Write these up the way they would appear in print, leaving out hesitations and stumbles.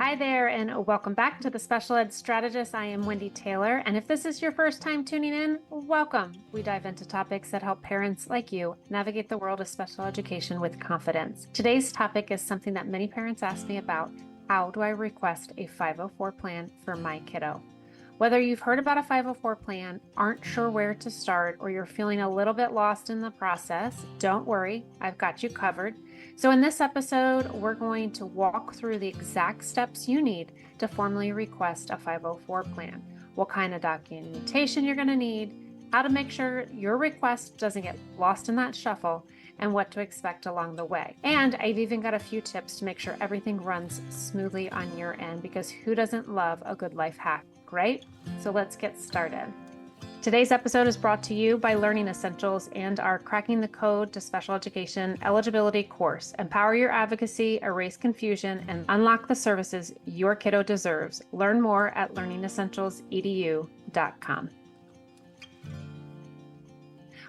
Hi there, and welcome back to the Special Ed Strategist. I am Wendy Taylor, and if this is your first time tuning in, welcome. We dive into topics that help parents like you navigate the world of special education with confidence. Today's topic is something that many parents ask me about. How do I request a 504 plan for my kiddo? Whether you've heard about a 504 plan, aren't sure where to start, or you're feeling a little bit lost in the process, don't worry, I've got you covered. So in this episode, we're going to walk through the exact steps you need to formally request a 504 plan, what kind of documentation you're going to need, how to make sure your request doesn't get lost in that shuffle, and what to expect along the way. And I've even got a few tips to make sure everything runs smoothly on your end, because who doesn't love a good life hack, right? So let's get started. Today's episode is brought to you by Learning Essentials and our Cracking the Code to Special Education eligibility course. Empower your advocacy, erase confusion, and unlock the services your kiddo deserves. Learn more at learningessentialsedu.com.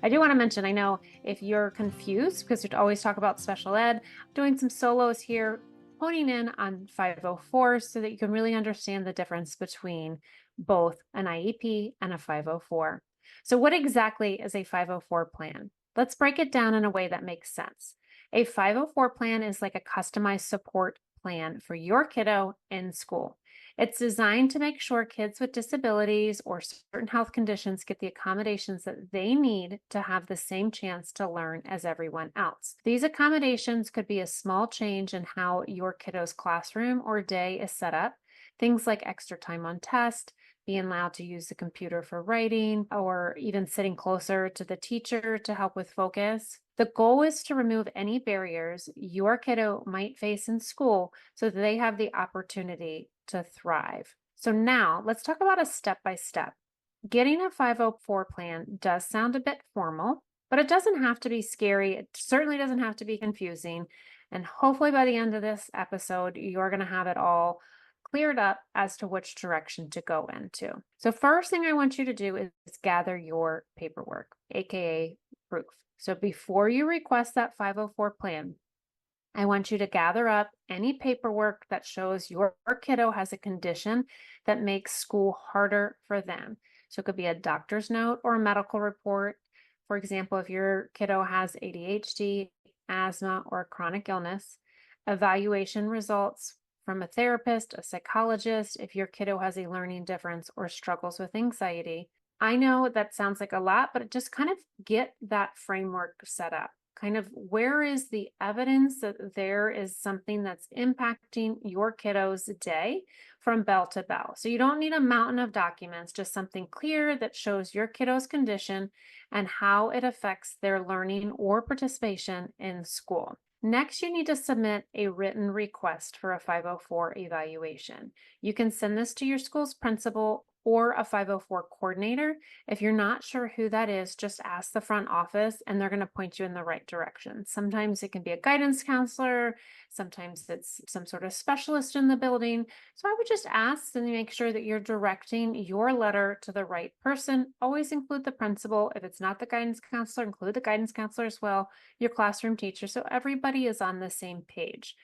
I do want to mention, I know if you're confused, because we always talk about special ed, doing some solos here, honing in on 504 so that you can really understand the difference between both an IEP and a 504. So what exactly is a 504 plan? Let's break it down in a way that makes sense. A 504 plan is like a customized support plan for your kiddo in school. It's designed to make sure kids with disabilities or certain health conditions get the accommodations that they need to have the same chance to learn as everyone else. These accommodations could be a small change in how your kiddo's classroom or day is set up, things like extra time on test, being allowed to use the computer for writing, or even sitting closer to the teacher to help with focus. The goal is to remove any barriers your kiddo might face in school so that they have the opportunity to thrive. So now let's talk about a step-by-step. Getting a 504 plan does sound a bit formal, but it doesn't have to be scary. It certainly doesn't have to be confusing. And hopefully by the end of this episode, you're going to have it all cleared up as to which direction to go into. So first thing I want you to do is gather your paperwork, aka proof. So before you request that 504 plan, I want you to gather up any paperwork that shows your kiddo has a condition that makes school harder for them. So it could be a doctor's note or a medical report. For example, if your kiddo has ADHD, asthma, or a chronic illness, evaluation results from a therapist, a psychologist, if your kiddo has a learning difference or struggles with anxiety. I know that sounds like a lot, but just kind of get that framework set up. Kind of where is the evidence that there is something that's impacting your kiddo's day from bell to bell. So you don't need a mountain of documents, just something clear that shows your kiddo's condition and how it affects their learning or participation in school. Next, you need to submit a written request for a 504 evaluation. You can send this to your school's principal or a 504 coordinator. If you're not sure who that is, just ask the front office and they're going to point you in the right direction. Sometimes it can be a guidance counselor, sometimes it's some sort of specialist in the building. So I would just ask and make sure that you're directing your letter to the right person. Always include the principal. If it's not the guidance counselor, include the guidance counselor as well, your classroom teacher, so everybody is on the same page.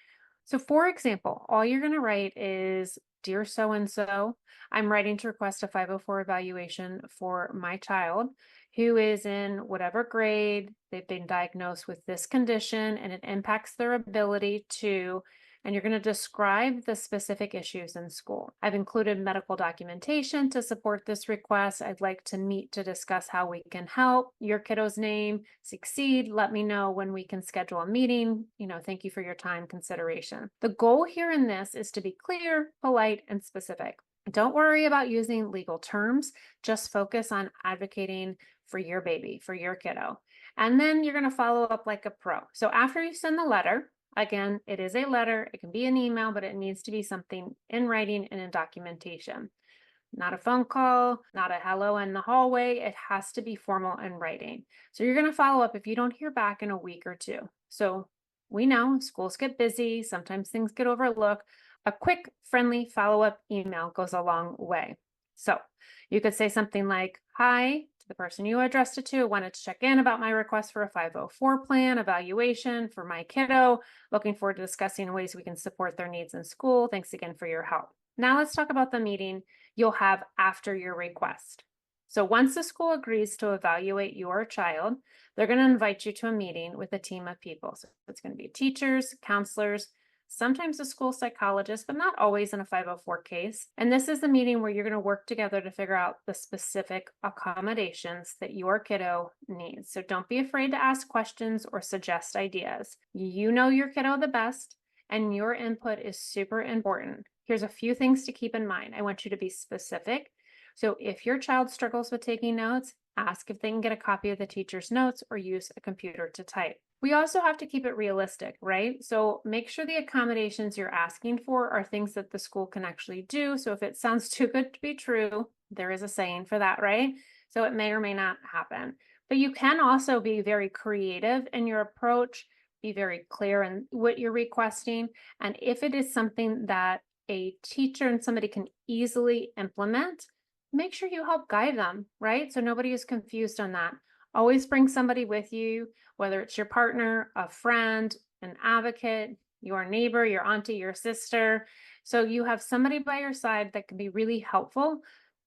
So for example, all you're going to write is, "Dear so-and-so, I'm writing to request a 504 evaluation for my child who is in whatever grade. They've been diagnosed with this condition and it impacts their ability to," and you're going to describe the specific issues in school. "I've included medical documentation to support this request. I'd like to meet to discuss how we can help your kiddo's name succeed. Let me know when we can schedule a meeting. Thank you for your time, consideration." The goal here in this is to be clear, polite, and specific. Don't worry about using legal terms. Just focus on advocating for your baby, for your kiddo. And then you're going to follow up like a pro. So after you send the letter, again, it is a letter, it can be an email, but it needs to be something in writing and in documentation. Not a phone call, not a hello in the hallway. It has to be formal in writing. So you're going to follow up if you don't hear back in a week or two. So we know schools get busy, sometimes things get overlooked. A quick, friendly follow-up email goes a long way. So you could say something like, "Hi, The person you addressed it to wanted to check in about my request for a 504 plan evaluation for my kiddo. Looking forward to discussing ways we can support their needs in school. Thanks again for your help. Now let's talk about the meeting you'll have after your request. So once the school agrees to evaluate your child, they're going to invite you to a meeting with a team of people. So it's going to be teachers, counselors, sometimes a school psychologist, but not always in a 504 case. And this is the meeting where you're going to work together to figure out the specific accommodations that your kiddo needs. So don't be afraid to ask questions or suggest ideas. You know your kiddo the best, and your input is super important. Here's a few things to keep in mind. I want you to be specific. So if your child struggles with taking notes, ask if they can get a copy of the teacher's notes or use a computer to type. We also have to keep it realistic, right? So make sure the accommodations you're asking for are things that the school can actually do. So if it sounds too good to be true, there is a saying for that, right? So it may or may not happen. But you can also be very creative in your approach, be very clear in what you're requesting. And if it is something that a teacher and somebody can easily implement, make sure you help guide them, right? So nobody is confused on that. Always bring somebody with you, whether it's your partner, a friend, an advocate, your neighbor, your auntie, your sister. So you have somebody by your side that can be really helpful.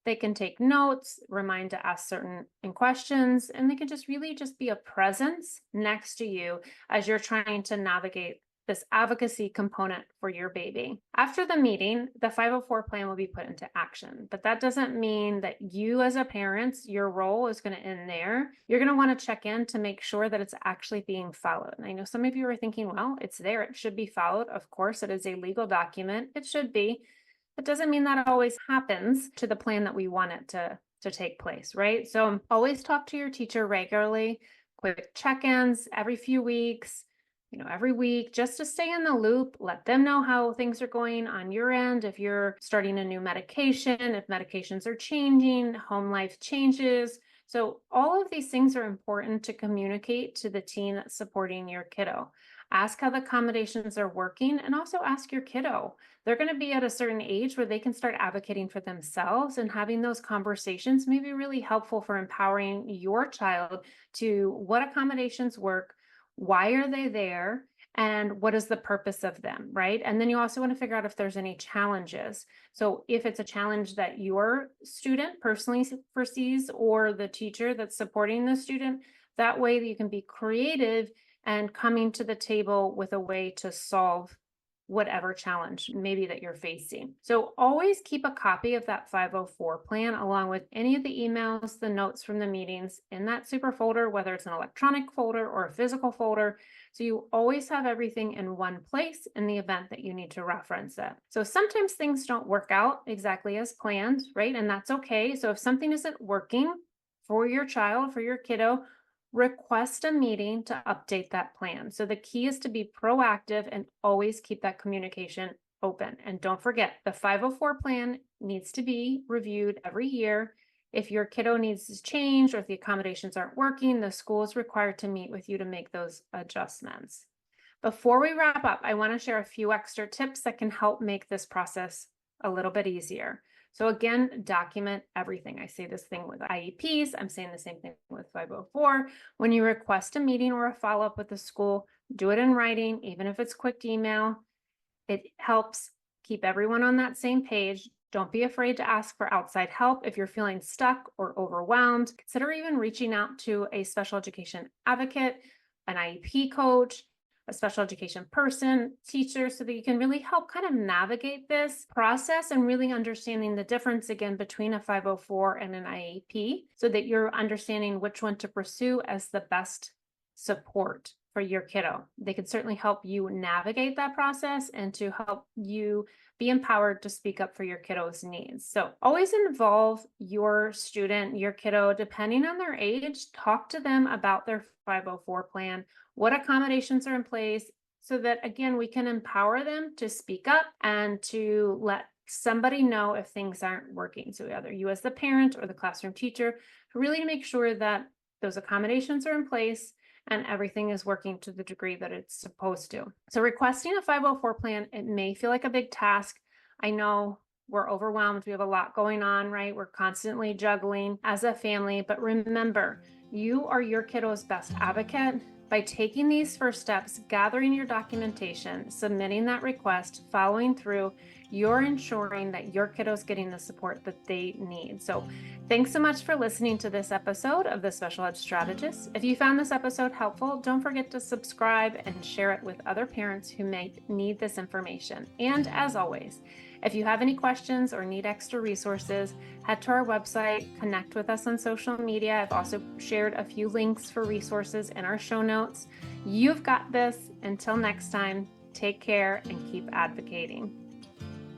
They can take notes, remind to ask certain questions, and they can just really just be a presence next to you as you're trying to navigate this advocacy component for your baby. After the meeting, the 504 plan will be put into action, but that doesn't mean that you as a parent, your role is going to end there. You're going to want to check in to make sure that it's actually being followed. And I know some of you are thinking, well, it's there, it should be followed. Of course, it is a legal document. It should be. It doesn't mean that always happens to the plan that we want it to take place, right? So always talk to your teacher regularly, quick check-ins every few weeks, every week, just to stay in the loop. Let them know how things are going on your end. If you're starting a new medication, if medications are changing, home life changes. So all of these things are important to communicate to the team that's supporting your kiddo. Ask how the accommodations are working, and also ask your kiddo. They're going to be at a certain age where they can start advocating for themselves, and having those conversations may be really helpful for empowering your child to what accommodations work, why are they there, and what is the purpose of them, right? And then you also want to figure out if there's any challenges. So if it's a challenge that your student personally foresees, or the teacher that's supporting the student, that way that you can be creative and coming to the table with a way to solve whatever challenge maybe that you're facing. So always keep a copy of that 504 plan along with any of the emails, the notes from the meetings in that super folder, whether it's an electronic folder or a physical folder. So you always have everything in one place in the event that you need to reference it. So sometimes things don't work out exactly as planned, right? And that's okay. So if something isn't working for your child, for your kiddo, request a meeting to update that plan. So the key is to be proactive and always keep that communication open. And don't forget, the 504 plan needs to be reviewed every year. If your kiddo needs to change or if the accommodations aren't working, the school is required to meet with you to make those adjustments. Before we wrap up, I want to share a few extra tips that can help make this process a little bit easier. So again, document everything. I say this thing with IEPs. I'm saying the same thing with 504. When you request a meeting or a follow-up with the school, do it in writing, even if it's quick email. It helps keep everyone on that same page. Don't be afraid to ask for outside help if you're feeling stuck or overwhelmed. Consider even reaching out to a special education advocate, an IEP coach, a special education person, teacher, so that you can really help kind of navigate this process and really understanding the difference again between a 504 and an IEP, so that you're understanding which one to pursue as the best support for your kiddo. They can certainly help you navigate that process and to help you be empowered to speak up for your kiddo's needs. So always involve your student, your kiddo, depending on their age. Talk to them about their 504 plan, what accommodations are in place, so that again, we can empower them to speak up and to let somebody know if things aren't working. So either you as the parent or the classroom teacher, really make sure that those accommodations are in place and everything is working to the degree that it's supposed to. So requesting a 504 plan, it may feel like a big task. I know we're overwhelmed. We have a lot going on, right? We're constantly juggling as a family. But remember, you are your kiddo's best advocate. By taking these first steps, gathering your documentation, submitting that request, following through, you're ensuring that your kiddo's getting the support that they need. So thanks so much for listening to this episode of the Special Ed Strategist. If you found this episode helpful, don't forget to subscribe and share it with other parents who may need this information. And as always, if you have any questions or need extra resources, head to our website, connect with us on social media. I've also shared a few links for resources in our show notes. You've got this. Until next time, take care and keep advocating.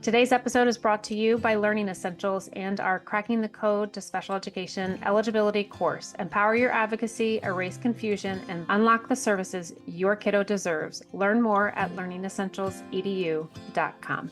Today's episode is brought to you by Learning Essentials and our Cracking the Code to Special Education eligibility course. Empower your advocacy, erase confusion, and unlock the services your kiddo deserves. Learn more at learningessentialsedu.com.